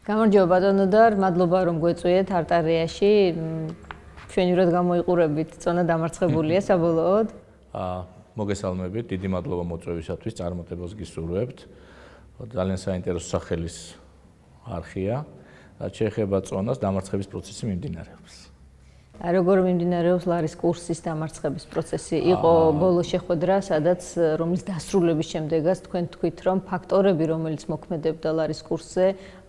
გამარჯობა ბატონოდარ, მადლობა რომ გვეწვიეთ არტარიაში. ჩვენი როდ გამოიყურებით, წონა დამარცხებულია საბოლოოდ. მოგესალმებით, დიდი მადლობა მოწვევისათვის, წარმატებას გისურვებთ. ძალიან საინტერესო სახელის არხია. რაც შეეხება წონას, დამარცხების პროცესი მიმდინარეობს. როგორ მიმდინარეობს ლარის კურსის დამარცხების პროცესი? იყო ბოლო შეხვედრა, სადაც რომლის დასრულების შემდეგაც თქვენ თქვით, რომ ფაქტორები, რომელიც მოქმედებდა ლარის კურსზე,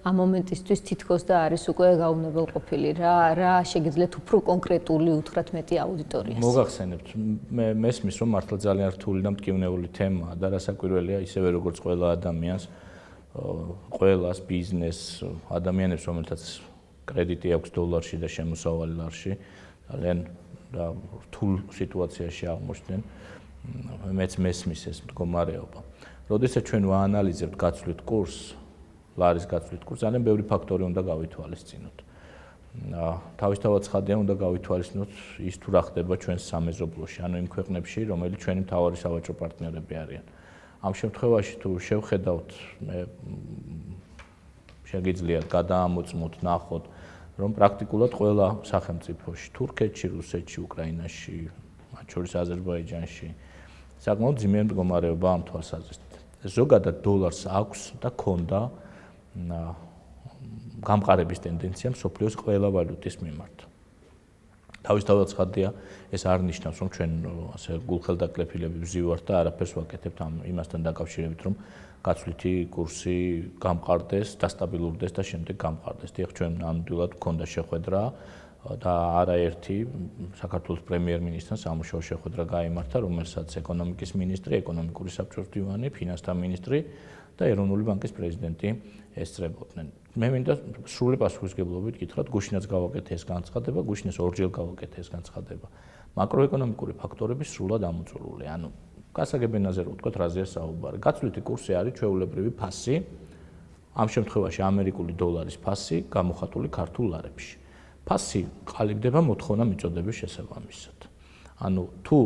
ამ მომენტისთვის თითქოს და არის უკვე გაუნებელყოფილი. რა შეგიძლიათ უფრო კონკრეტული უთხრათ მეტი აუდიტორიას? მოგახსენებთ, მე მესმის, რომ მართლა ძალიან რთული და მტკივნეული თემაა და რასაკვირველია, ისევე როგორც ყველა ადამიანს, ყველას ბიზნეს ადამიანებს, რომელთაც კრედიტი აქვს დოლარში და შემოსავალი ლარში, ძალიან რთულ სიტუაციაში აღმოჩნდნენ. მეც მესმის ეს მდგომარეობა. როდესაც ჩვენ ვაანალიზებთ გაცვლით კურსს, ლარის გაცვლით კურსს, ძალიან ბევრი ფაქტორი უნდა გავითვალისწინოთ. თავისთავად ცხადია, უნდა გავითვალისწინოთ ის თუ რა ხდება ჩვენს სამეზობლოში, ანუ იმ ქვეყნებში, რომელიც ჩვენი მთავარი სავაჭრო პარტნიორები არიან. ამ შემთხვევაში თუ შევხედავთ, შეგიძლიათ გადაამოწმოთ, ნახოთ, რომ პრაქტიკულად ყველა სახელმწიფოში, თურქეთში, რუსეთში, უკრაინაში, მათ შორის აზერბაიჯანში, საკმაოდ ძლიერი მდგომარეობაა ამ თვალსაზრისით. ზოგადად დოლარს აქვს და ქონდა გამყარების ტენდენცია მსოფლიოს ყველა ვალუტის მიმართ. თავისთავად ცხადია, ეს არ ნიშნავს, რომ ჩვენ ასე გულხელდაკლებილები ვზივართ და არაფერს ვაკეთებთ იმასთან დაკავშირებით, რომ გაცვლითი კურსი გამყარდეს, დასტაბილურდეს და შემდეგ გამყარდეს. დიახ, ჩვენ ნამდვილად გვქონდა შეხვედრა და არაერთი საქართველოს პრემიერ-მინისტრთან სამუშაო შეხვედრა გაიმართა, რომელსაც ეკონომიკის მინისტრი, ეკონომიკური საბჭოს მდივანი, ფინანსთა მინისტრი და ეროვნული ბანკის პრეზიდენტი ესწრებოდნენ. მე მინდა სრული პასუხისმგებლობით გითხრათ, გუშინაც გავაკეთე ეს განცხადება, გუშინაც ორჯერ გავაკეთე ეს განცხადება. მაკროეკონომიკური ფაქტორები სრულად ამოწურულია. ანუ გასაგებენაზე რო ვთქვათ, რაზეა საუბარი. გაცვლითი კურსი არის ჩვეულებრივი ფასი, ამ შემთხვევაში ამერიკული დოლარის ფასი გამოხატული ქართულ ლარებში. ფასი ყალიბდება მოთხოვნა მიწოდების შესაბამისად. ანუ თუ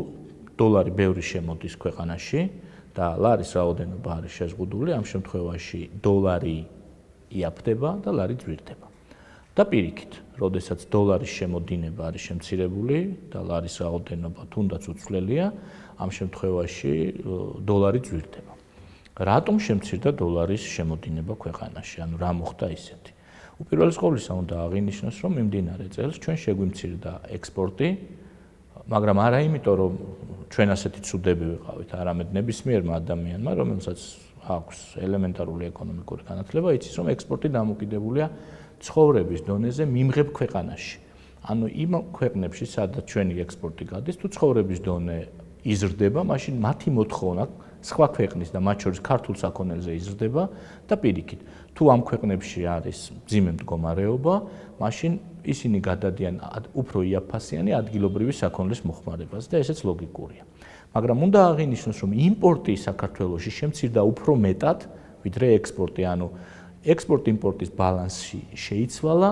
დოლარი ბევრი შემოდის ქვეყანაში და ლარის რაოდენობა არის შეზღუდული, ამ შემთხვევაში დოლარი იაფდება და ლარი ძვირდება. და პირიქით, როდესაც დოლარის შემოდინება არის შემცირებული და ლარის რაოდენობა თუნდაც უცვლელია, ამ შემთხვევაში დოლარი ძვირდება. რატომ შემცირდა დოლარის შემოდინება ქვეყანაში? ანუ რა მოხდა ისეთი? უპირველეს ყოვლისა უნდა აღინიშნოს, რომ მიმდინარე წელს ჩვენ შეგვიმცირდა ექსპორტი, მაგრამ არა იმიტომ, რომ ჩვენ ასეთი ცუდები ვიყავით, არამედ ნებისმიერმა ადამიანმა, რომელსაც აქვს ელემენტარული ეკონომიკური განათლება, იცის, რომ ექსპორტი დამოკიდებულია ცხოვრების დონეზე მიმღებ ქვეყანაში. ანუ იმ ქვეყნებში, სადაც ჩვენი ექსპორტი გადის, თუ ცხოვრების დონე იზრდება, მაშინ მათი მოთხოვნა სხვა ქვეყნის და მათ შორის ქართულ საქონელზე იზრდება და პირიქით, თუ ამ ქვეყნებში არის მძიმე მდგომარეობა, მაშინ ისინი გადადიან უფრო იაფფასიანი ადგილობრივი საქონლის მოხმარებას და ესეც ლოგიკურია. მაგრამ უნდა აღინიშნოს, რომ იმპორტი საქართველოში შემცირდა უფრო მეტად, ვიდრე ექსპორტი, ანუ ექსპორტ-იმპორტის ბალანსი შეიცვალა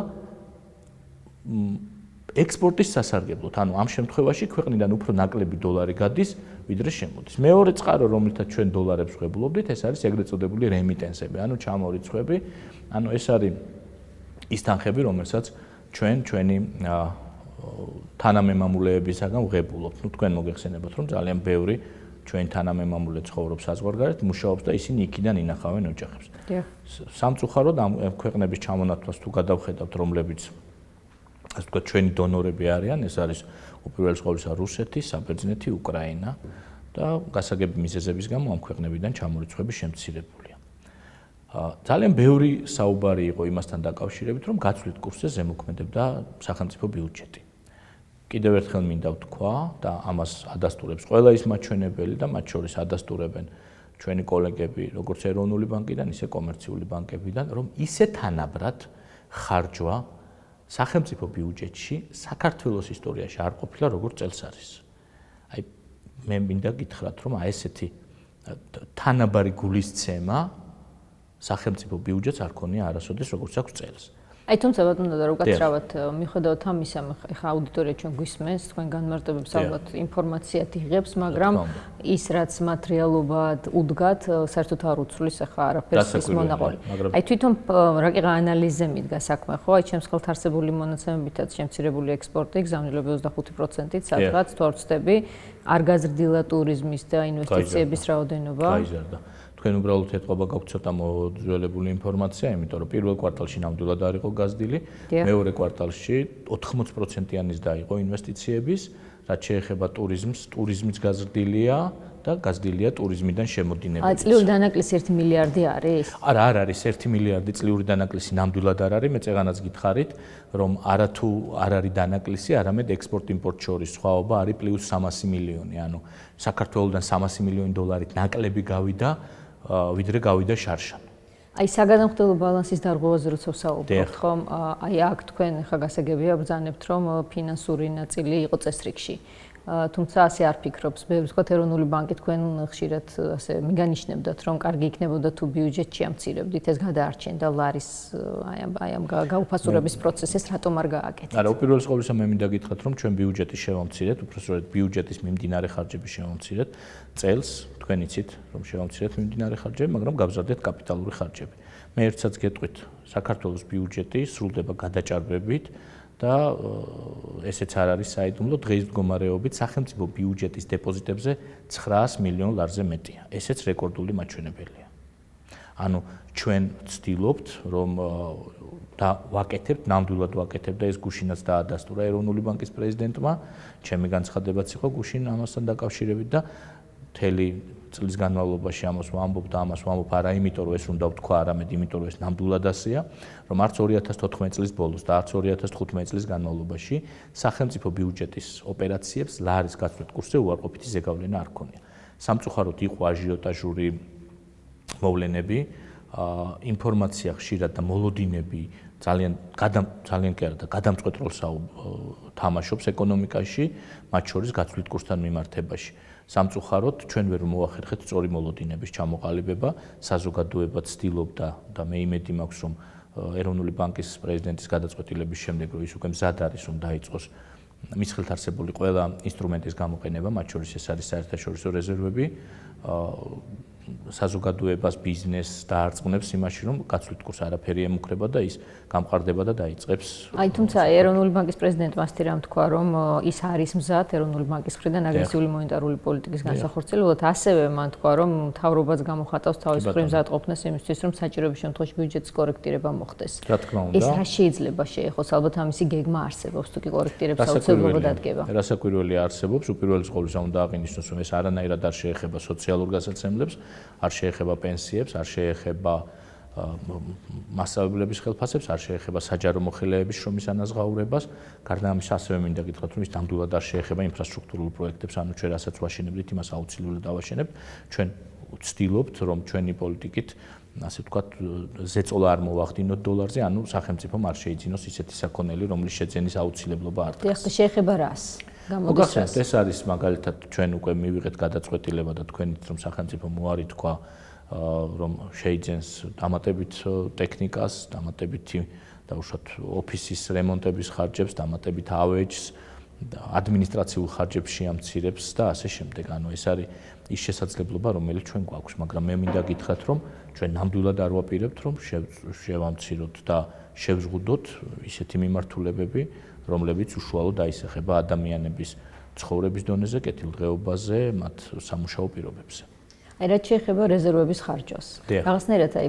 ექსპორტის სასარგებლოდ, ანუ ამ შემთხვევაში ქვეყნიდან უფრო ნაკლები დოლარი გადის, ვიდრე შემოდის. მეორე წყარო, რომელთაც ჩვენ დოლარებს ვღებულობდით, ეს არის ეგრეთ წოდებული რემიტენსები, ანუ ჩამორიცხვები, ანუ ეს არის ის თანხები, რომელსაც ჩვენი თანამემამულეებისაგან ვღებულობთ. თქვენ მოგეხსენებათ, რომ ძალიან ბევრი ჩვენ თანამემამულე ცხოვრობს საზღვარგარეთ, მუშაობს და ისინი იქიდან ინახავენ ოჯახებს. სამწუხაროდ ამ ქვეყნების ჩამონათვლას თუ გადავხედავთ, რომლებიც ასე ვთქვათ, ჩვენი დონორები არიან, ეს არის უპირველეს ყოვლისა რუსეთი, საბერძნეთი, უკრაინა და გასაგები მიზეზების გამო ამ ქვეყნებიდან ჩამორიცხვები შემცირებულია. ძალიან ბევრი საუბარი იყო იმასთან დაკავშირებით, რომ გაცვლით კურსზე ზემოქმედებდა სახელმწიფო ბიუჯეტი. კიდევ ერთხელ მინდა ვთქვა და ამას ადასტურებს ყველა ის მაჩვენებელი და მათ შორის ადასტურებენ ჩვენი კოლეგები, როგორც ეროვნული ბანკიდან, ისე კომერციული ბანკებიდან, რომ ისე თანაბრად ხარჯვა სახელმწიფო ბიუჯეტში საქართველოს ისტორიაში არ ყოფილა როგორც წელს არის. აი მე მინდა გითხრათ, რომ ესეთი თანაბარი გულისცემა სახელმწიფო ბიუჯეტს არ ქონია არასოდეს როგორც აქვს წელს. აი თუმცა ბატონო და უკაცრავად მიხედავთ ამისა, ეხა აუდიტორია ჩვენ გვისმენს, თქვენ განმარტებებს ალბათ ინფორმაციად იღებს, მაგრამ ის რაც მათ რეალობად უდგათ, საერთოდ არ უცვლის ეხა არაფერს ის მონაყოლი. აი თვითონ რაკიღა ანალიზზე მიდგა საქმე, ხო? აი ჩემს ხელთ არსებული მონაცემებითაც შემცირებული ექსპორტი, გზავნილები 25%-ით, სადღაც თუ არ ვცდები, არ გაზრდილა ტურიზმის და ინვესტიციების რაოდენობა. გაიზარდა. თქვენ უბრალოდ ეთყობა გაქვთ ცოტა მოძველებული ინფორმაცია, იმიტომ რომ პირველ კვარტალში ნამდვილად არ იყო გაზრდილი, მეორე კვარტალში 80%-იანიც დაიყო ინვესტიციების, რაც შეეხება ტურიზმს, ტურიზმიც გაზრდილია და გაზრდილია ტურიზმიდან შემოდინებები. წლიური დანაკლისი 1 მილიარდი არის? არა, არ არის 1 მილიარდი წლიური დანაკლისი ნამდვილად არ არის, მე წეგანაც გითხარით, რომ არათუ არ არის დანაკლისი, არამედ ექსპორტ-იმპორტ შორის სხვაობა არის პლუს 300 მილიონი, ანუ საქართველოსდან 300 მილიონი დოლარით ნაკლები გავიდა, ვიდრე გავიდა შარშან. აი საგანმანათლებლო ბალანსის დარღვევაზე როცა ვსაუბრობთ, ხომ? აი აქ თქვენ ხა გასაგებია ბრძანებთ, რომ ფინანსური ნაწილი იყო წესრიგში. თუმცა ასე არ ფიქრობს. მე ვთქვათ, ეროვნული ბანკი თქვენ ხშირად ასე მიგანიშნებდათ, რომ კარგი იქნებოდა თუ ბიუჯეტში ამცირებდით, ეს გადაარჩენდა ლარის აი ამ გაუფასურების პროცესს, რატომ არ გააკეთეთ? არა, უპირველეს ყოვლისა მე მინდა გითხრათ, რომ ჩვენ ბიუჯეტი შევამცირეთ, უпростоრად ბიუჯეტის მიმდინარე ხარჯები შევამცირეთ წელს, თქვენ იცით, რომ შევამცირეთ მიმდინარე ხარჯები, მაგრამ გავზარდეთ კაპიტალური ხარჯები. მე ერთსაც გეტყვით, საქართველოს ბიუჯეტი სრულდება გადაჭარბებით და ესეც არ არის საიდუმლო, დღის მდგომარეობით სახელმწიფო ბიუჯეტის დეპოზიტებზე 900 მილიონ ლარზე მეტია. ესეც რეკორდული მაჩვენებელია. ანუ ჩვენ ვცდილობთ, რომ და ვაკეთებთ, ნამდვილად ვაკეთებთ და ეს გუშინაც დაადასტურა ეროვნული ბანკის პრეზიდენტმა, ჩემი განცხადებაც იყო გუშინ ამასთან დაკავშირებით და მთელი წლის განმავლობაში ამას ვამბობ და ამას ვამბობ არა იმიტომ რომ ეს უნდა ვთქვა, არამედ იმიტომ რომ ეს ნამდვილად ასეა, რომ არც 2014 წლის ბოლოს და არც 2015 წლის განმავლობაში სახელმწიფო ბიუჯეტის ოპერაციებს ლარის გაცვლით კურსზე უარყოფითი ზეგავლენა არ ჰქონია. სამწუხაროდ იყო აჟიოტაჟური მოვლენები, ინფორმაცია ხშირად და მოლოდინები ძალიან კი არა და გადამწყვეტ როლს თამაშობს ეკონომიკაში, მათ შორის გაცვლით კურსთან მიმართებაში. სამწუხაროდ ჩვენ ვერ მოახერხეთ სწორი მოლოდინების ჩამოყალიბება, საზოგადოება ცდილობდა და მე იმედი მაქვს, რომ ეროვნული ბანკის პრეზიდენტის გადაწყვეტილების შემდეგ, რომ ის უკვე მზად არის, რომ დაიწყოს მის ხელთ არსებული ყველა ინსტრუმენტის გამოყენება, მათ შორის ეს არის საერთაშორისო რეზერვები, საზოგადოებას, ბიზნესს დაარწმუნებს იმაში, რომ გაცვლით კურსს არაფერი ემუქრება და ის გამყარდება და დაიწყებს. აი თუმცა ეროვნული ბანკის პრეზიდენტმა ასეთი რამ თქვა, რომ ის არის მზად ეროვნული ბანკის მხრიდან აგრესიული მონეტარული პოლიტიკის განსახორციელებლად, ასევე მან თქვა, რომ მთავრობაც გამოხატავს თავის მხრივ მზადყოფნას იმისთვის, რომ საჭიროების შემთხვევაში ბიუჯეტის კორექტირება მოხდეს. რა თქმა უნდა. ეს რა შეიძლება შეეხოს? ალბათ ამისი გეგმა არსებობს, თუ კი კორექტირების აუცილებლობა დადგება. რასაკვირველი არსებობს, უპირველეს ყოვლისა უნდა აღინიშნოს, რომ ეს არანაირად არ შეეხება სოციალურ გასაცემლებს, არ შეეხება პენსიებს, არ შეეხება მასწავლებლების ხელფასებს, არ შეეხება საჯარო მოხელეების შრომის ანაზღაურებას. გარდა ამისა, ასევე მინდა გითხრათ, რომ ის ნამდვილად არ შეეხება ინფრასტრუქტურულ პროექტებს, ანუ ჩვენ რასაც ვაშენებდით, იმას აუცილებლად დავაშენებთ. ჩვენ ვცდილობთ, რომ ჩვენი პოლიტიკით, ასე ვთქვათ, ზეწოლა არ მოვახდინოთ დოლარზე, ანუ სახელმწიფომ არ შეიძინოს ისეთი საქონელი, რომლის შეძენის აუცილებლობა არ დგას. ეხლა შეეხება რას? მოგახსენეთ, ეს არის მაგალითად ჩვენ უკვე მივიღეთ გადაწყვეტილება და თქვენით რომ სახელმწიფო მოარი თქვა, რომ შეიძენს დამატებით ტექნიკას, დამატებით დაუშვათ ოფისის რემონტების ხარჯებს, დამატებით ავეჯს, ადმინისტრაციულ ხარჯებს შეამცირებს და ასე შემდეგ. ანუ ეს არის ის შესაძლებლობა, რომელიც ჩვენ გვაქვს, მაგრამ მე მინდა გითხრათ, რომ ჩვენ ნამდვილად არ ვაპირებთ, რომ შევამციროთ და შევზღუდოთ ისეთი მიმართულებები, რომლებიც უშუალოდ დაისახება ადამიანების ცხოვრების დონეზე, კეთილდღეობაზე, მათ სამუშაო პირობებზე. აი რაც შეეხება რეზერვების ხარჯვას. რაღაცნაირად აი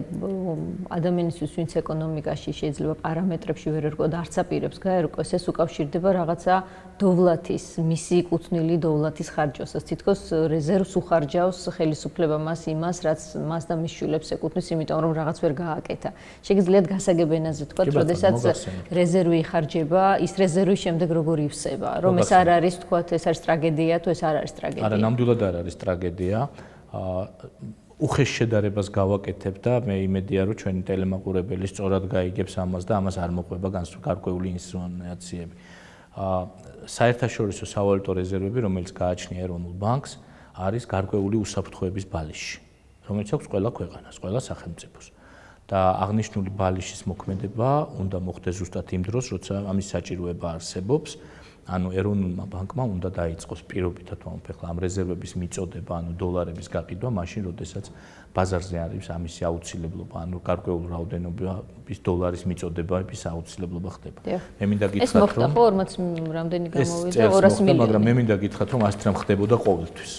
ადამიანისთვის, ვინც ეკონომიკაში შეიძლება პარამეტრებში ვერ ერგო და არც აპირებს გაერკვეს, ეს უკავშირდება რაღაცა დოვლათის, მისი კუთვნილი დოვლათის ხარჯვასაც. თითქოს რეზერვს უხარჯავს ხელისუფლება მას იმას, რაც მას და მის შვილებს ეკუთვნის, იმიტომ რომ რაღაც ვერ გააკეთა. შეგიძლიათ გასაგებ ენაზე თქვა, როდესაც რეზერვი იხარჯება, ის რეზერვი შემდეგ როგორ ივსება, რომ ეს არ არის, თქვა, ეს არის ტრაგედია, თუ ეს არ არის ტრაგედია. არა, ნამდვილად არ არის ტრაგედია. უხეშ შედარებას გავაკეთებ და მე იმედია, რომ ჩვენი ტელემაყურებელი სწორად გაიგებს ამას და ამას არ მოყვება გარკვეული ინსინუაციები. საერთაშორისო სავალუტო რეზერვები, რომელიც გააჩნია ეროვნულ ბანკს, არის გარკვეული უსაფრთხოების ბალიში, რომელიც აქვს ყველა ქვეყანას, ყველა სახელმწიფოს. და აღნიშნული ბალიშის მოქმედება უნდა მოხდეს ზუსტად იმ დროს, როცა ამის საჭიროება არსებობს. ანუ ეროვნულმა ბანკმა უნდა დაიწყოს პირობითად ხლა ამ რეზერვების მიწოდება, ანუ დოლარების გაყიდვა, მაშინ, როდესაც ბაზარზე არის ამისი აუცილებლობა, ანუ გარკვეული რაოდენობის დოლარის მიწოდებების აუცილებლობა ხდება. მე მინდა გითხრათ, რომ ეს მოხდა ხო 40 რამდენი გამოვიდა 200 მილიონი, მაგრამ მე მინდა გითხრათ, რომ ასეთ რამ ხდებოდა ყოველთვის.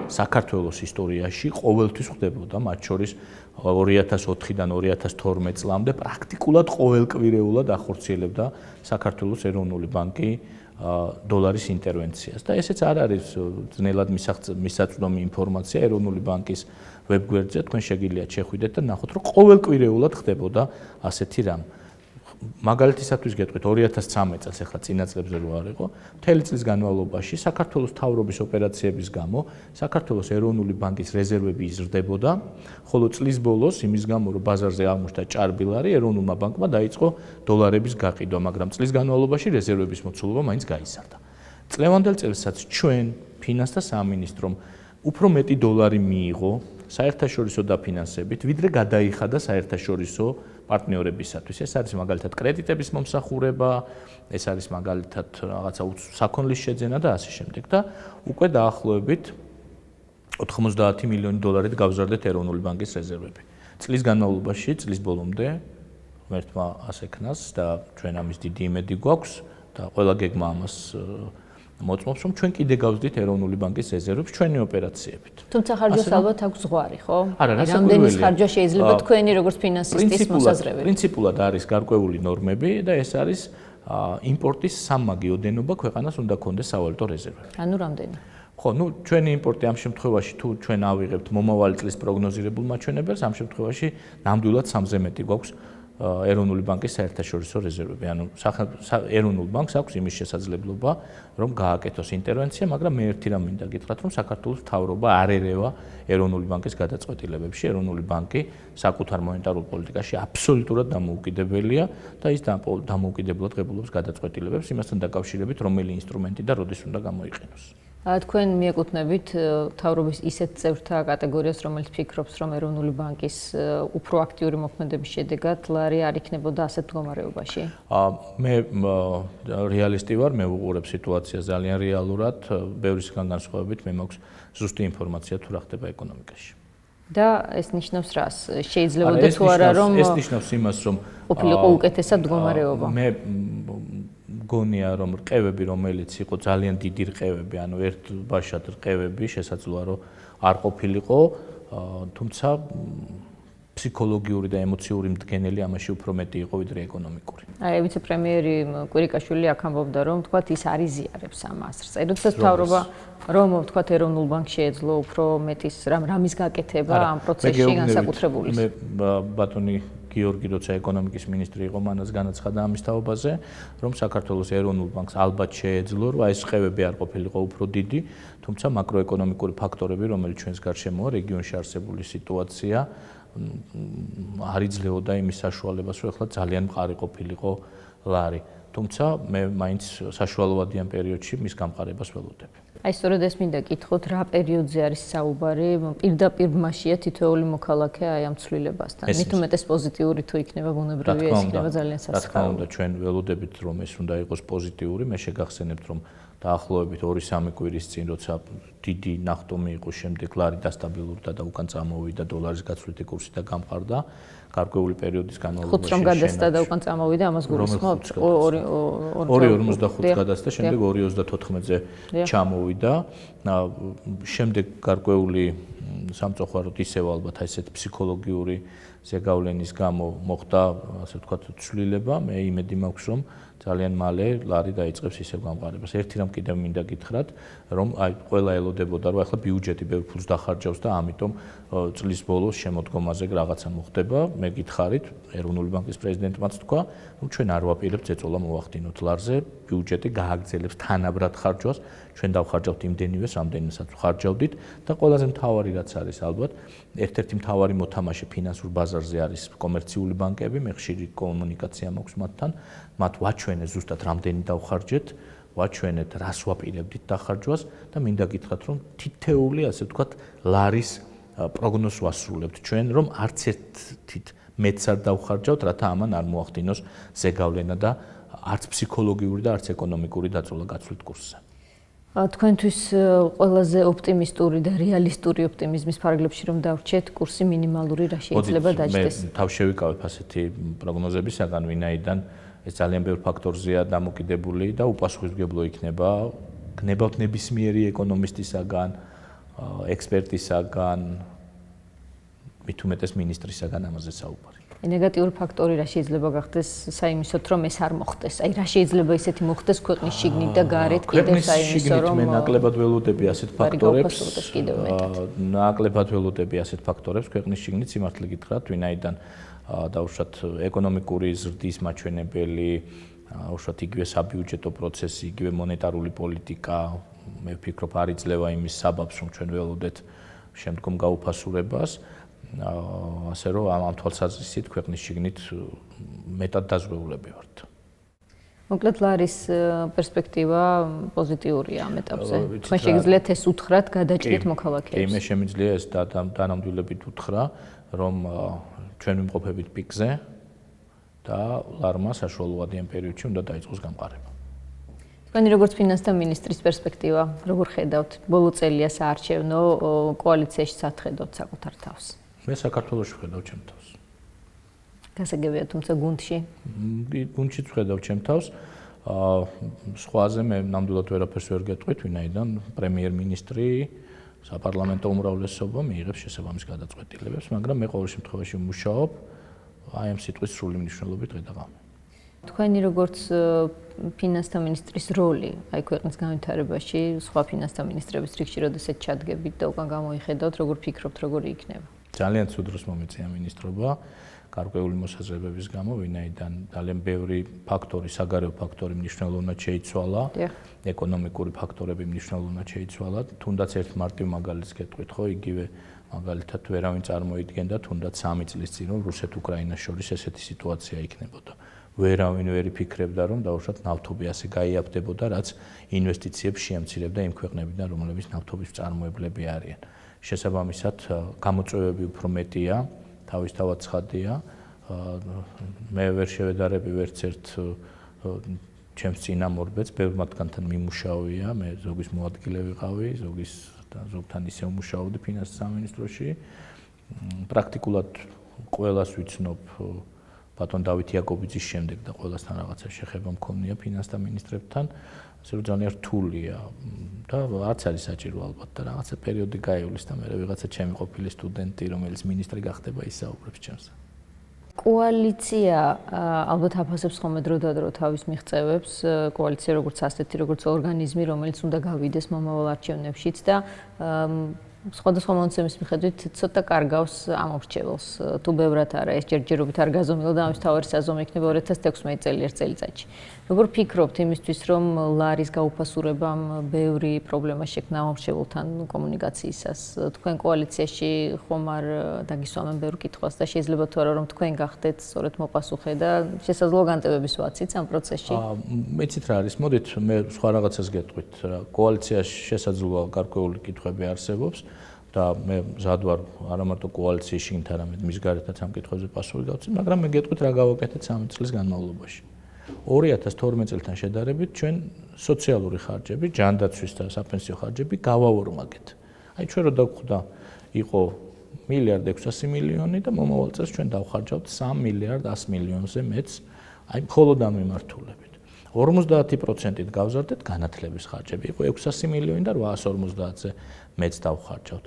საქართველოს ისტორიაში ყოველთვის ხდებოდა, მათ შორის 2004-დან 2012 წლამდე პრაქტიკულად ყოველკვირეულად ახორციელებდა საქართველოს ეროვნული ბანკი დოლარის ინტერვენციას და ესეც არ არის ძნელად მისაწვდომი ინფორმაცია ეროვნული ბანკის ვებგვერდზე, თქვენ შეგიძლიათ შეხვიდეთ და ნახოთ, რომ ყოველკვირეულად ხდებოდა ასეთი რამ. მაგალითისათვის გეტყვით 2013 წელს, ახლა წინა წლებზე რო არ იყო, მთელი წლის განმავლობაში საქართველოს მთავრობის ოპერაციების გამო საქართველოს ეროვნული ბანკის რეზერვები იზრდებოდა, ხოლო წლის ბოლოს იმის გამო, რომ ბაზარზე აღმოჩნდა ჭარბილარი, ეროვნულმა ბანკმა დაიწყო დოლარების გაყიდვა, მაგრამ წლის განმავლობაში რეზერვების მოცულობა მაინც გაიზარდა. წლევანდელ წელსაც ჩვენ ფინანსთა სამინისტრომ უფრო მეტი დოლარი მიიღო საერთაშორისო დაფინანსებით, ვიდრე გადაიხადა საერთაშორისო პარტნიორებისათვის. ეს არის მაგალითად კრედიტების მომსახურება, ეს არის მაგალითად რაღაცა საქონლის შეძენა და ასე შემდეგ და უკვე დაახლოებით 90 მილიონი დოლარით გავზარდეთ ეროვნული ბანკის რეზერვები. წლის განმავლობაში, წლის ბოლომდე ღმერთმა ასექნას და ჩვენ ამის დიდი იმედი გვაქვს და ყველა გეგმა ამას მოწმობს, რომ ჩვენ კიდე გავზდით ეროვნული ბანკის რეზერვებს ჩვენი ოპერაციებით. თუმცა ხარჯოს ალბათ აქვს ზღვარი, ხო? არა, რამდენი ხარჯვა შეიძლება თქვენი როგორც ფინანსისტის მოსაზრებით? პრინციპულად არის გარკვეული ნორმები და ეს არის იმპორტის სამმაგი ოდენობა ქვეყანას უნდა ქონდეს სავალუტო რეზერვები. ანუ რამდენი? ხო, ჩვენი იმპორტი ამ შემთხვევაში თუ ჩვენ ავიღებთ მომავალი წლის პროგნოზირებულ მაჩვენებელს, ამ შემთხვევაში ნამდვილად 3-ზე მეტი გვაქვს ეროვნული ბანკის საერთაშორისო რეზერვები. ანუ ეროვნულ ბანკს აქვს იმის შესაძლებლობა, რომ გააკეთოს ინტერვენცია, მაგრამ მე ერთი რამ მინდა გითხრათ, რომ საქართველოს მთავრობა არ ერევა ეროვნული ბანკის გადაწყვეტილებებში. ეროვნული ბანკი საკუთარ მონეტარულ პოლიტიკაში აბსოლუტურად დამოუკიდებელია და ის დამოუკიდებლად ღებულობს გადაწყვეტილებებს იმასთან დაკავშირებით, რომელი ინსტრუმენტი და როდის უნდა გამოიყენოს. თქვენ მიეკუთვნებით მთავრობის ისეთ წევრთა კატეგორიას, რომელიც ფიქრობს, რომ ეროვნული ბანკის უფრო აქტიური მოქმედების შედეგად ლარი არ იქნებოდა ასეთ მდგომარეობაში? მე რეალისტი ვარ, მე ვუყურებ სიტუაციას ძალიან რეალურად, ბევრისგან განსხვავებით მე მაქვს ზუსტი ინფორმაცია თუ რა ხდება ეკონომიკაში. და ეს ნიშნავს რას? შეიძლებოდა თუ არა რომ ეს ნიშნავს იმას, რომ ყოფილიყო უკეთესად მდგომარეობა. მე გონია რომ რყევები რომელიც იყო ძალიან დიდი რყევები, ანუ ერთ ბაშად რყევები შესაძლოა რომ არ ყოფილიყო, თუმცა ფსიქოლოგიური და ემოციური მდგენელი ამაში უფრო მეტი იყო ვიდრე ეკონომიკური. აი ვიცე-პრემიერი კვირიკაშვილი აქ ამბობდა რომ თქვათ ის არ იზიარებს ამ ასრს. აი როდესაც მთავრობა რომ თქვათ ეროვნულ ბანკს შეეძლო უფრო მეტის რამის გაკეთება ამ პროცესში განსაკუთრებული. მე ბატონი გიორგი როცა ეკონომიკის მინისტრი იყო, მანაც განაცხადა ამის თაობაზე, რომ საქართველოს ეროვნულ ბანკს ალბათ შეეძლო, რომ ეს რყევები არ ყოფილიყო უფრო დიდი, თუმცა მაკროეკონომიკური ფაქტორები, რომელიც ჩვენს გარშემოა, რეგიონში არსებული სიტუაცია არ იძლეოდა იმის საშუალებას, რომ ახლა ძალიან მყარი ყოფილიყო ლარი. თუმცა მე მაინც საშუალოვადიან პერიოდში მის გამყარებას ველოდები. აი სწორედ ეს მინდა გითხოთ, რა პერიოდზე არის საუბარი? პირდაპირ მასშია თითოეული მოქალაქე აი ამ ცვლილებასთან. მით უმეტეს პოზიტიური თუ იქნება ბუნებრივია, ეს იქნება ძალიან სასწაული. რა თქმა უნდა, ჩვენ ველოდებით რომ ეს უნდა იყოს პოზიტიური, მე შეგახსენებთ რომ დაახლოებით 2-3 კვირის წინ, როცა დიდი ნახტომი იყო, შემდეგ ლარი დასტაბილურდა და უკან წამოვიდა დოლარის გაცვლითი კურსი და გამყარდა. გარკვეული პერიოდის განმავლობაში 5 რომ გადასტა და უკან წამოვიდა, ამას გულისხმობთ 2.25 გადასტა, შემდეგ 2.34-ზე ჩამოვიდა. შემდეგ გარკვეული სამწუხაროდ ისევ ალბათ ესეთ ფსიქოლოგიური ზეგავლენის გამო მოხდა, ასე ვთქვათ, ცვლილება. მე იმედი მაქვს, რომ ძალიან მალე ლარი დაიწყებს ისევ გამყარებას. ერთი რამ კიდევ მინდა გითხრათ, რომ აი ყველა ელოდებოდა, რომ ახლა ბიუჯეტი ბევრ ფულს დახარჯავს და ამიტომ წლის ბოლოს შემოდგომაზე რაღაცა მოხდება. მე გითხარით, ეროვნული ბანკის პრეზიდენტმაც თქვა, რომ ჩვენ არ ვაპირებთ ეწოლა მოვახდინოთ ლარზე, ბიუჯეტი გააგრძელებს თანაბრად ხარჯვას, ჩვენ დავხარჯავთ იმდენივეს, რამდენისაც ვხარჯავდით და ყველაზე მთავარი რაც არის ალბათ, ერთ-ერთი მთავარი მოთამაშე ფინანსურ ბაზარზე არის კომერციული ბანკები, მე ხშირი კომუნიკაცია მაქვს მათთან, მათ ვაჩვენეთ ზუსტად რამდენი დავხარჯეთ, ვაჩვენეთ რას ვაპირებდით დახარჯვას და მინდა გითხრათ, რომ თითეული, ასე ვთქვათ, ლარის პროგნოზს ვასრულებთ ჩვენ, რომ არც ერთით მეც არ დავხარჯავთ, რათა ამან არ მოახდინოს ზეგავლენა და არც ფსიქოლოგიური და არც ეკონომიკური დაწოლა გაცვლით კურსზე. თქვენთვის ყველაზე ოპტიმისტური და რეალისტური ოპტიმიზმის ფარგლებში რომ დავრჩეთ, კურსი მინიმალური რა შეიძლება დაჯდეს? მე თავ შევიკავებ ასეთი პროგნოზებისაგან, ვინაიდან ეს ძალიან ბევრ ფაქტორზეა დამოკიდებული და უპასუხისმგებლო იქნება. გნებავთ ნებისმიერი ეკონომისტისაგან, ექსპერტისაგან, მით უმეტეს მინისტრისაგან ამაზე საუბარი. ნეგატიური ფაქტორი რა შეიძლება გახდეს საიმისოდ რომ ეს არ მოხდეს? აი რა შეიძლება ისეთი მოხდეს ქვეყნის შიგნით და გარეთ კიდევ საიმისო რომ მე ნაკლებად ველოდები ასეთ ფაქტორებს. ნაკლებად ველოდები ასეთ ფაქტორებს ქვეყნის შიგნით სიმართლე გითხრათ, ვინაიდან დაუშვათ ეკონომიკური ზრდის მაჩვენებელი, უშუალოდ იგივე საბიუჯეტო პროცესი, იგივე მონეტარული პოლიტიკა, მე ვფიქრობ არ იძლევა იმის საბაბს, რომ ჩვენ ველოდეთ შემდგომ გაუფასურებას. ასე რომ ამ თვალსაზრისით ქვეყნის შიგნით მეტად დაზღვეულები ვართ. მოკლედ ლარის პერსპექტივა პოზიტიურია ამ ეტაპზე. თქვენ შეგიძლიათ ეს უთხრათ გადაჭრით მოქალაქეებს. კი, მე შემიძლია ეს დანამდვილებით უთხრა, რომ ჩვენ ვიმყოფებით პიკზე და ლარმა საშუალოებიან პერიოდში უნდა დაიწყოს გამყარება. თქვენი როგორც ფინანსთა მინისტრის პერსპექტივა, როგორ ხედავთ? ბოლო წელია საარჩევნო კოალიციაში სახედავთ საკუთარ თავს. მე საქართველოში ვხედავ ჩემ თავს. გასაგებია, თუმცა გუნდში? გუნდშიც ვხედავ ჩემ თავს. სხვაზე მე ნამდვილად ვერაფერს ვერ გეტყვით, ვინაიდან პრემიერ-მინისტრი საპარლამენტო უმრავლესობა მიიღებს შესაბამის გადაწყვეტილებებს, მაგრამ მე ყოველ შემთხვევაში ვმუშაობ აი ამ სიტყვის სრული მნიშვნელობით დღე და ღამე. თქვენი როგორც ფინანსთა მინისტრის როლი აი ქვეყნის განვითარებაში, სხვა ფინანსთა მინისტრების რიგში როდესაც ჩადგებით და უკან გამოიხედავთ, როგორ ფიქრობთ, როგორი იქნება? ძალიან ცუდ დროს მომეწია მინისტრობა, გარკვეული მოსაზრებების გამო, ვინაიდან ძალიან ბევრი ფაქტორი, საგარეო ფაქტორი მნიშვნელოვნად შეიცვალა, ეკონომიკური ფაქტორები მნიშვნელოვნად შეიცვალა, თუნდაც ერთ მარტივ მაგალითს გეტყვით, ხო, იგივე მაგალითად ვერავინ წარმოიდგენდა, თუნდაც 3 წლის წინ რომ რუსეთ-უკრაინას შორის ესეთი სიტუაცია იქნებოდა. ვერავინ ვერ იფიქრებდა, რომ დაუშვათ ნავთობი ასე გაიაფდებოდა, რაც ინვესტიციებს შეამცირებდა იმ ქვეყნებიდან, რომლებიც ნავთობის მწარმოებლები არიან. შესაბამისად, გამოწვევები უფრო მეტია, თავისთავად ცხადია. მე ვერ შევედარები ვერც ერთ ჩემს წინამორბედს, ბევრ მათგანთან მიმუშავია, მე ზოგის მოადგილე ვიყავი, ზოგთან ისე ვმუშაობდი ფინანსთა სამინისტროში. პრაქტიკულად ყველას ვიცნობ ბატონ დავით იაკობიძის შემდეგ და ყველასთან რაღაცა შეხება მქონია ფინანსთა მინისტრებთან, ასე რომ ძალიან რთულია და არც არის საჭირო ალბათ და რაღაცა პერიოდი გაივლის და მე ვიღაცა ჩემი ყოფილი სტუდენტი, რომელიც მინისტრი გახდება, ისაუბრებს ჩემს. კოალიცია ალბათ აფასებს ხოლმე დროდადრო თავის მიღწევებს, კოალიცია როგორც ასეთი, როგორც ორგანიზმი, რომელიც უნდა გავიდეს მომავალ არჩევნებშიც და სხვადასხვა მონაცემის მიხედვით ცოტა კარგავს ამ ორჩეველს. თუ ბევრად არა, ეს ჯერჯერობით არ გაზომილა და ამის თავარი საზომი იქნება 2016 წელი ერთ წელიწადში. როგორ ფიქრობთ იმისთვის, რომ ლარის გაუფასურებამ ბევრი პრობლემა შექმნა ამ ორჩეველთან კომუნიკაციისას? თქვენ კოალიციაში ხომ არ დაგისვამენ ბევრ კითხვას და შეიძლება თუ არა რომ თქვენ გახდეთ სწორედ მოპასუხე და შესაძლოა განტევების ვაცით ამ პროცესში? მეცით რა არის? მოდით მე სხვა რაღაცას გეტყვით. კოალიციაში შესაძლოა გარკვეული კითხვები არსებობს. და მე მზად ვარ არა მარტო კოალიციის შიგნით, არამედ მის გარეთაც ამ კითხვებზე პასუხი გავცემ, მაგრამ მე გეტყვით რა გავაკეთეთ 3 წლის განმავლობაში. 2012 წელთან შედარებით ჩვენ სოციალური ხარჯები, ჯანდაცვის და საფენსიო ხარჯები გავაორმაგეთ. აი ჩვენ რო დავხვდა იყო 1.6 მილიონი და მომავალ წელს ჩვენ დავხარჯავთ 3.100 მილიონზე აი მხოლოდ ამ მიმართულებით. 50%-ით გავზარდეთ განათლების ხარჯები. იყო 600 მილიონი და 850-ზე მეც დავხარჯავთ.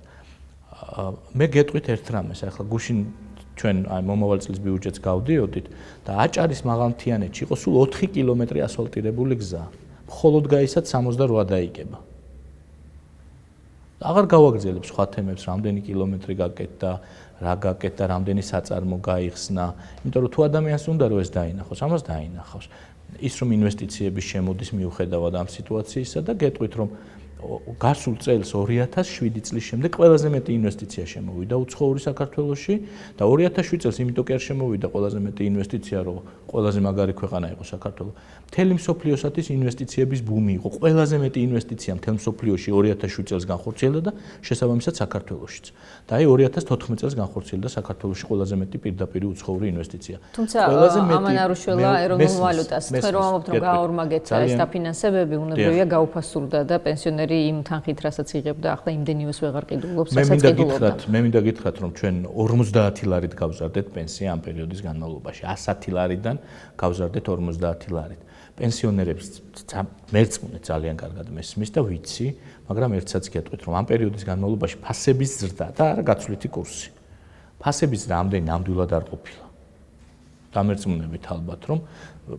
მე გეტყვით ერთ რამეს, ახლა გუშინ ჩვენ აი მომავალ წლის ბიუჯეტს გავდიოდით და აჭარის მაღალმთიანეთში იყო სულ 4 კილომეტრი ასფალტირებული გზა. მხოლოდ გაისაც 68 დაიგება. აღარ გავაგრძელებ სხვა თემებს, რამდენი კილომეტრი გაკეთდა, რა გაკეთდა, რამდენი საწარმო გაიხსნა, იმიტომ რომ თუ ადამიანს უნდა რომ ეს დაინახოს, ამას დაინახავს. ის რომ ინვესტიციების შემოდის მიუხედავად ამ სიტუაციისა და გეტყვით რომ გასულ წელს 2007 წლის შემდეგ ყველაზე მეტი ინვესტიცია შემოვიდა უცხოური საქართველოში და 2007 წელს იმიტომ კი არ შემოვიდა ყველაზე მეტი ინვესტიცია, რომ ყველაზე მაგარი ქვეყანა იყო საქართველო. მთელი მსოფლიოსათვის ინვესტიციების ბუმი იყო. ყველაზე მეტი ინვესტიცია მთელ მსოფლიოში 2007 წელს განხორციელდა და შესაბამისად საქართველოშიც. და აი 2014 წელს განხორციელდა საქართველოში ყველაზე მეტი პირდაპირი უცხოური ინვესტიცია. თუმცა ამან არ უშველა ეროვნულ ვალუტას. თქვენ რომ ამბობთ, რომ გააორმაგეთ ეს დაფინანსებები, უნებრივია გაუფასურდა და პენსიონერი იმ თანხით, რასაც იღებდა, ახლა იმდენივეს ვეღარ ყიდულობს, რასაც ყიდულობდა. მე მინდა გითხრათ, რომ ჩვენ 50 ლარით გავზარდეთ პენსია ამ პერიოდის განმავლობაში. 110 ლარიდან გავზარდეთ 50 ლარით. პენსიონერებს მერწმუნე ძალიან კარგად მესმის და ვიცი, მაგრამ ერთსაც გეტყვით, რომ ამ პერიოდის განმავლობაში ფასების ზრდა და არა გაცვლითი კურსი. ფასების ზრდა ამდენი ნამდვილად არ ყოფილა. დამერწმუნებით ალბათ, რომ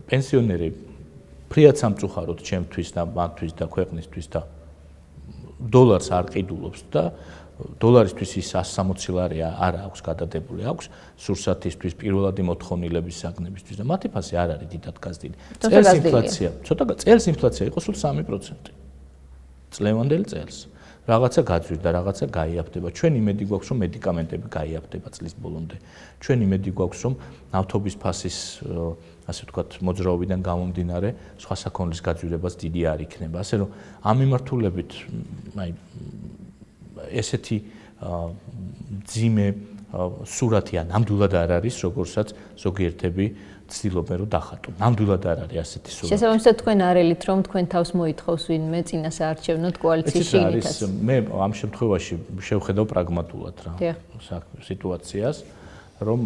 პენსიონერი ფრიად სამწუხაროდ ჩემთვის და მათთვის და ქვეყნისთვის და დოლარს არ ყიდულობს და დოლარისთვის ის 160 ლარი არ აქვს გადადებული აქვს სურსათისთვის პირველადი მოთხოვნილების საგნებისთვის და მათი ფასი არ არის დიდად გაზრდილი. წელს ინფლაცია იყო სულ 3%. წლევანდელ წელს. რაღაცა გაძვირდა, რაღაცა გაიაფდება. ჩვენ იმედი გვაქვს, რომ მედიკამენტები გაიაფდება წლის ბოლომდე. ჩვენ იმედი გვაქვს, რომ ნავთობის ფასის ასე ვთქვათ, მოძრაობიდან გამომდინარე, სხვა საქონლის გაძვირებას დიდი არ იქნება. ასე რომ ამ მიმართულებით აი ესეთი ძიმე სურათი ნამდვილად არ არის, როგორცაც ზოგიერთები ცდილობენ რომ დახატონ. ნამდვილად არ არის ასეთი სურათი. შესაბამისად თქვენ არელით რომ თქვენ თავს მოითხოვს ვინმე წინასაარჩევნოდ კოალიციის შიგნითაც. მე ამ შემთხვევაში შევხედავ პრაგმატულად რა სიტუაციას, რომ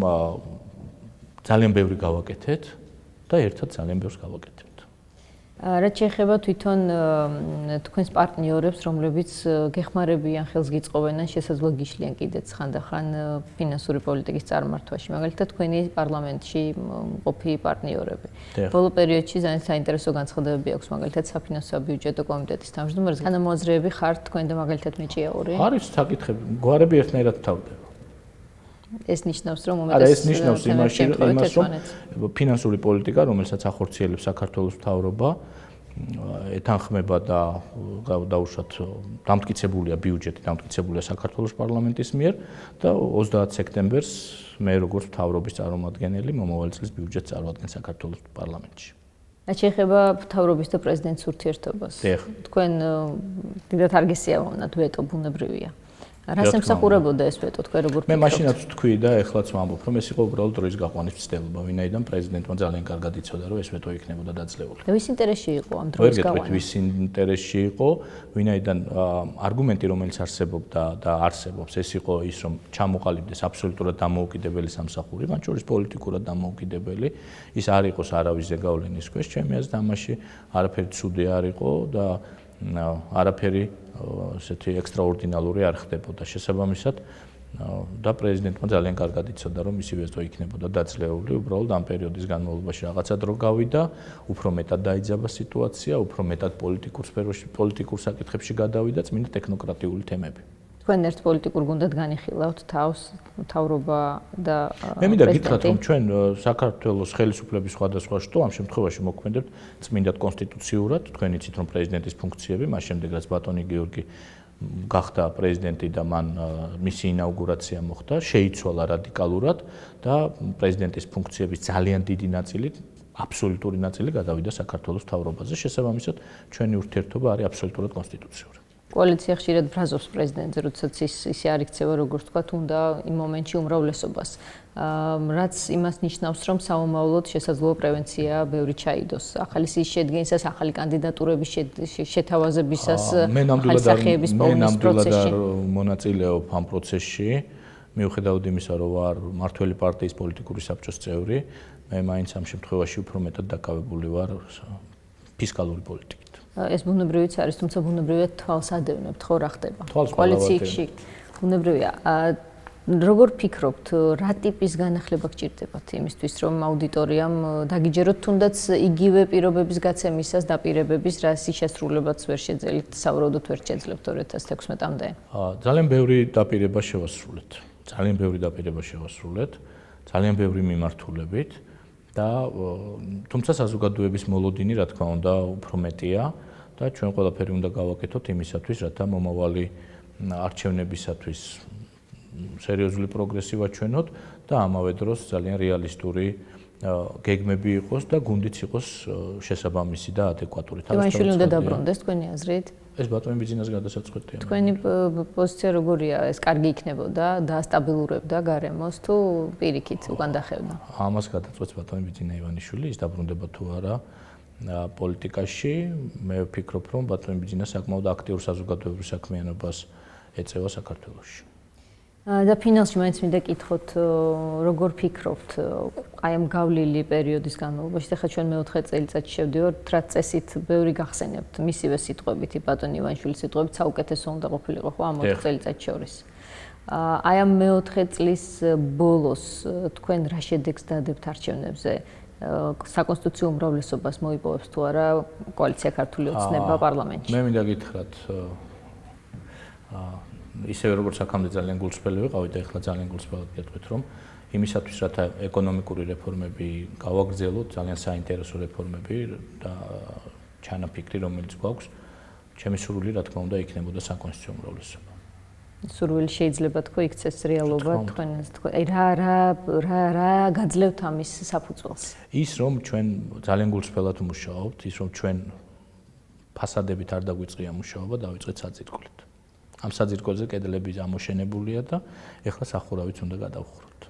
ძალიან ბევრი გავაკეთეთ და ერთად ძალიან ბევრს გავაკეთებთ. რაც შეეხება თვითონ თქვენს პარტნიორებს, რომლებიც გეხმარებიან, ხელს გიწყობენ, შესაძლოა გიშლიან კიდეც ხანდახან ფინანსური პოლიტიკის წარმართვაში, მაგალითად თქვენი პარლამენტში მყოფი პარტნიორები. ბოლო პერიოდში ძალიან საინტერესო განცხადებები აქვს, მაგალითად საფინანსო საბიუჯეტო კომიტეტის თავმჯდომარეს. თანამოაზრეები ხართ თქვენ და მაგალითად მეჭიაური? არის საკითხები, გვარები ერთნაირად თავდება. ეს ნიშნავს, რომ უმეტეს ეს ნიშნავს იმას, რომ ფინანსური პოლიტიკა, რომელსაც ახორციელებს საქართველოს მთავრობა, ეთანხმება და დაუშვათ დამტკიცებულია ბიუჯეტი, დამტკიცებულია საქართველოს პარლამენტის მიერ და 30 სექტემბერს მე როგორც მთავრობის წარმომადგენელი მომავალი წლის ბიუჯეტს წარვადგენ საქართველოს პარლამენტში. რაც შეეხება მთავრობის და პრეზიდენტის ურთიერთობას. თქვენ დიდად არ გესიამოვნათ ვეტო ბუნებრივია. რას ემსახურებოდა ეს ვეტო თქვენ როგორ მე მაშინაც თქვი და ეხლაც ვამბობ, რომ ეს იყო უბრალოდ დროის გაყვანის მცდელობა, ვინაიდან პრეზიდენტმა ძალიან კარგად იცოდა, რომ ეს ვეტო იქნებოდა დაძლეული. და ვის ინტერესში იყო ამ დროის გაყვანა? ვის ინტერესში იყო, ვინაიდან არგუმენტი, რომელიც არსებობდა და არსებობს, ეს იყო ის, რომ ჩამოყალიბდეს აბსოლუტურად დამოუკიდებელი სამსახური, მათ შორის პოლიტიკურად დამოუკიდებელი, ის არ იყოს არავის ზეგავლენის ქვეშ, ჩემი აზრით ამაში არაფერი ცუდი არ იყო და არაფერი ესეთი ექსტრაორდინალური არ ხდებოდა. შესაბამისად და პრეზიდენტმა ძალიან კარგად იცოდა, რომ მისი ვეტო იქნებოდა დაძლეული, უბრალოდ ამ პერიოდის განმავლობაში რაღაცა დრო გავიდა, უფრო მეტად დაიძაბა სიტუაცია, უფრო მეტად პოლიტიკურ სფეროში, პოლიტიკურ საკითხებში გადავიდა წმინდა ტექნოკრატიული თემები. თქვენ ერთ პოლიტიკურ გუნდად განიხილავთ თავს, მთავრობა და პრეზიდენტი. მე მინდა გითხრათ, რომ ჩვენ საქართველოს ხელისუფლების სხვადასხვა შტო ამ შემთხვევაში მოქმედებთ წმინდად კონსტიტუციურად, თქვენ იცით, რომ პრეზიდენტის ფუნქციები, მას შემდეგ რაც ბატონი გიორგი გახდა პრეზიდენტი და მან მისი ინაუგურაცია მოხდა, შეიცვალა რადიკალურად და პრეზიდენტის ფუნქციების ძალიან დიდი ნაწილი, აბსოლუტური ნაწილი გადავიდა საქართველოს მთავრობაზე. შესაბამისად, ჩვენი ურთიერთობა არის აბსოლუტურად კონსტიტუციური. კოალიცია ხშირად ბრაზობს პრეზიდენტზე, როდესაც ისე არ იქცევა, როგორც თქვათ, უნდა იმ მომენტში უმრავლესობას. რაც იმას ნიშნავს, რომ საომავლოდ შესაძლოა პრევენცია ბევრი ჩაიდოს. ახალი სიის შედგენისას, ახალი კანდიდატურების შეთავაზებისას, ახალი სახეების პოვნის პროცესში. მე მონაწილეობ ამ პროცესში, მიუხედავად იმისა, რომ ვარ მართველი პარტიის პოლიტიკური საბჭოს წევრი, მე მაინც ამ შემთხვევაში უფრო მეტად დაკავებული ვარ ფისკალური პოლიტიკით. ეს ბუნებრივიც არის, თუმცა ბუნებრივია თვალს ადევნებთ, ხო რა ხდება? კოალიციაში ბუნებრივია. როგორ ფიქრობთ, რა ტიპის განახლება გჭირდებათ იმისთვის, რომ აუდიტორიამ დაგიჯეროთ თუნდაც იგივე პირობების გაცემისას დაპირებების რასი შესრულებაც ვერ შეძლებთ, სავარაუდოდ ვერ შეძლებთ 2016-მდე? ძალიან ბევრი დაპირება შევასრულეთ. ძალიან ბევრი მიმართულებით და თუმცა საზოგადოების მოლოდინი, რა თქმა უნდა, უფრო მეტია და ჩვენ ყველაფერი უნდა გავაკეთოთ იმისათვის, რათა მომავალი არჩევნებისათვის სერიოზული პროგრესი ვაჩვენოთ და ამავე დროს ძალიან რეალისტური გეგმები იყოს და გუნდიც იყოს შესაბამისი და ადეკვატური. ივანიშვილი უნდა დაბრუნდეს თქვენი აზრით? ეს ბატონი ბიძინას გადასაწყვეტია. თქვენი პოზიცია როგორია? ეს კარგი იქნებოდა და სტაბილურებდა გარემოს თუ პირიქით უკან დახევდა? ამას გადაწყვეტს ბატონი ბიძინა ივანიშვილი, ის დაბრუნდება თუ არა პოლიტიკაში. მე ვფიქრობ, რომ ბატონი ბიძინა საკმაოდ აქტიურ საზოგადოებრივ საქმიანობას ეწევა საქართველოში. და ფინალში მაინც მინდა კითხოთ, როგორ ფიქრობთ, აი ამ გავლილი პერიოდის განმავლობაში, ახლა ჩვენ მეოთხე წელიწადში შევდივართ, რაც წესით ბევრი გახსენებთ, მისივე სიტყვებით, ბატონი ივანიშვილის სიტყვებით, საუკეთესო უნდა ყოფილიყო ხო ამ 4 წელიწადს შორის. აი ამ მეოთხე წლის ბოლოს თქვენ რა შედეგს დადებთ არჩევნებზე? საკონსტიტუციო უმრავლესობას მოიპოვებს თუ არა კოალიცია ქართული ოცნება პარლამენტში? მე მინდა გითხრათ ისევე როგორც აქამდე ძალიან გულწრფელი ვიყავით და ახლა ძალიან გულწრფელად გეტყვით, რომ იმისათვის, რათა ეკონომიკური რეფორმები გავაგრძელოთ, ძალიან საინტერესო რეფორმები და ჩანაფიქრი, რომელიც გვაქვს, ჩემი სურვილი, რა თქმა უნდა, იქნებოდა საკონსტიტუციო უმრავლესობა. სურვილი შეიძლება თქო იქცეს რეალობა თქვენ აი რა გაძლევთ ამის საფუძველს? ის რომ ჩვენ ძალიან გულწრფელად ვმუშაობთ, ის რომ ჩვენ ფასადებით არ დაგვიწყია მუშაობა, დავიწყეთ საძირკვლით. ამ საძირკველზე კედლები ამოშენებულია და ეხლა სახურავიც უნდა გადავხუროთ.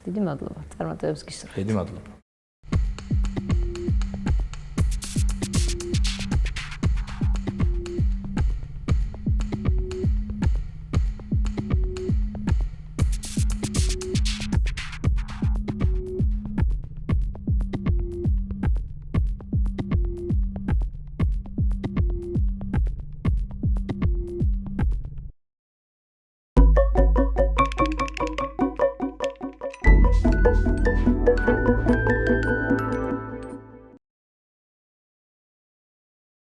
დიდი მადლობა. წარმატებებს გისურვებთ. დიდი მადლობა.